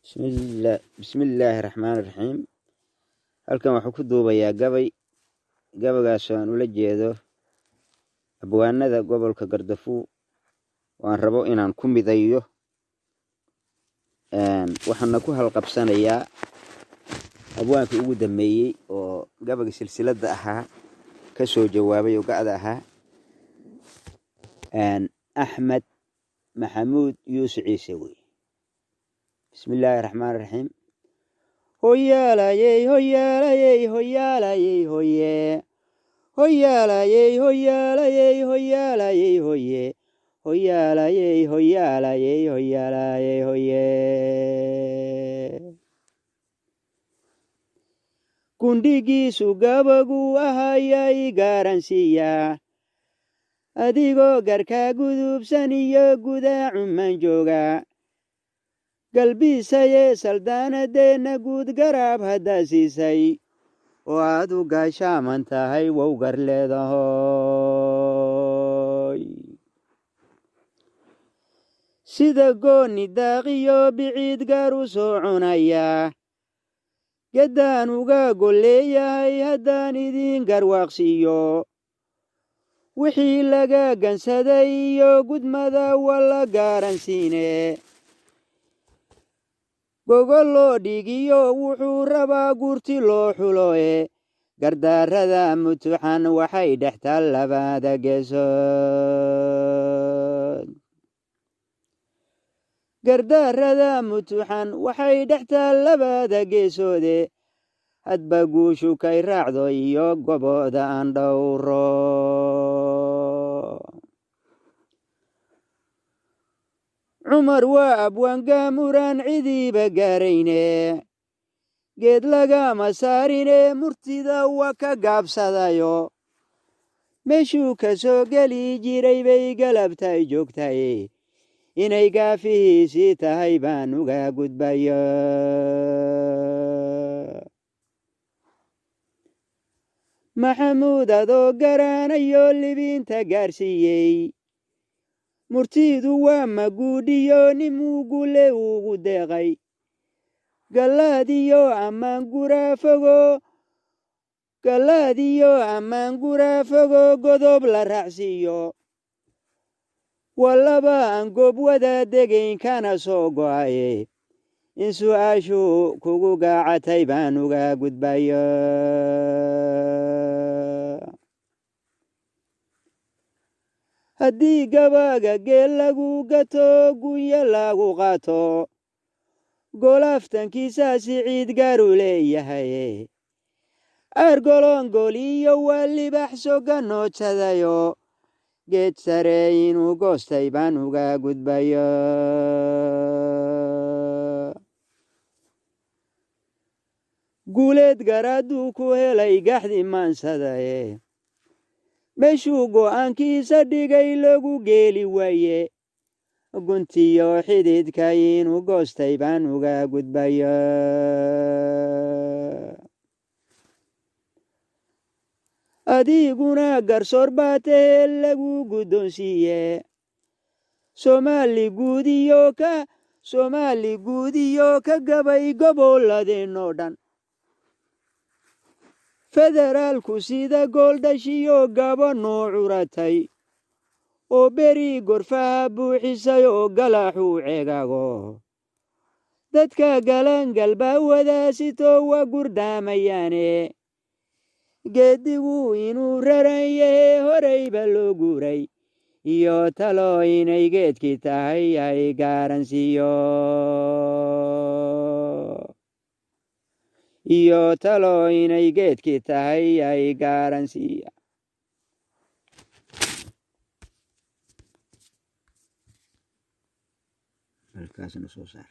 بسم الله الرحمن الرحيم. halkan waxaan ku duubayaa gabagaas aan ula jeedo abwaanada gobolka Gardafuul waan rabo inaan ku midayo waxaan ku halqabsanayaa abwaanka ugu dambeeyay oo gabaga silsilada ahaa ka soo jawaabay oo gacda ahaa Axmed Maxamuud Yuusuf Ciise wey. bismillaahi raxmaani raxiim. hoyaalayey hoyaalayey hoyaalayey hoye hoyaalayey hoyaalayey hoyaalayey hoye hoyaalayey hoyaalayey hoyaalayey hoye kundhigiisu gabagu ahayay garansiya adigoo garka gudubsan iyo guda cuman jooga galbiisaye saldaanadeena guud garaab haddaa siisay oo aad u gaashaaman tahay wow gar leedahoy sida gooni daaqiyo biciid gaar u soo cunaya gaddaan uga golleeyahay haddaan idin garwaaqsiiyo wixii laga gansaday iyo gudmada walla garansiine gogol loo dhigiyo wuxuu rabaa gurti loo xuloe gardaarada mutuxan waxay dhextaal labada geesood gardaarada mutuxan waxay dhextaal labada geesoode hadba guushu kay raacdo iyo gobooda aan dhowro cumar waa abwaan gaamuraan cidiiba gaarayne geed lagama saarine murtida waa ka gaabsadayo meeshuu ka soo geli jiray bay galabtay joogtaye inay gaafihiisii tahay baan uga gudbayo maxamuud adoo garaanayo libinta gaarsiiyey murtidu waa maguudhiyo nimuu gule ugu deeqay galaadiyo ammaan guraa fogo godob la raacsiiyo wallaba aan goob wada degayn kana soo go'aye in su'aashu kugu gaacatay baan uga gudbayo haddii gabaga geel lagu gato gunya lagu qaato golaftankiisa siciid gaaru leeyahay argolongol iyo waa libax soga noojadayo geed sare inuu goostay baan uga gudbayo guuleed garaaduu ku helay gaxdi maansadaye meeshuu go'aankiisa dhigay lagu geeli waaye guntiyo xididka inuu goostay baan uga gudbayo adiguna garsoor baa tahee lagu guddoonsiiye soomaali guudiyo ka gabay gobolladeenoo dhan federaalku sida gooldhashiyo gaba noo curatay oo beri gorfaha buuxisay oo galaaxuu ceegaago dadka galangalbaa wadaasito waa gurdaamayaane geedigu inuu raran yahe horeyba loo guuray iyo talo inay geedkii tahay ay garansiiyo iyo talo inay geedkii tahay ay garansiiya halkaasna soo saar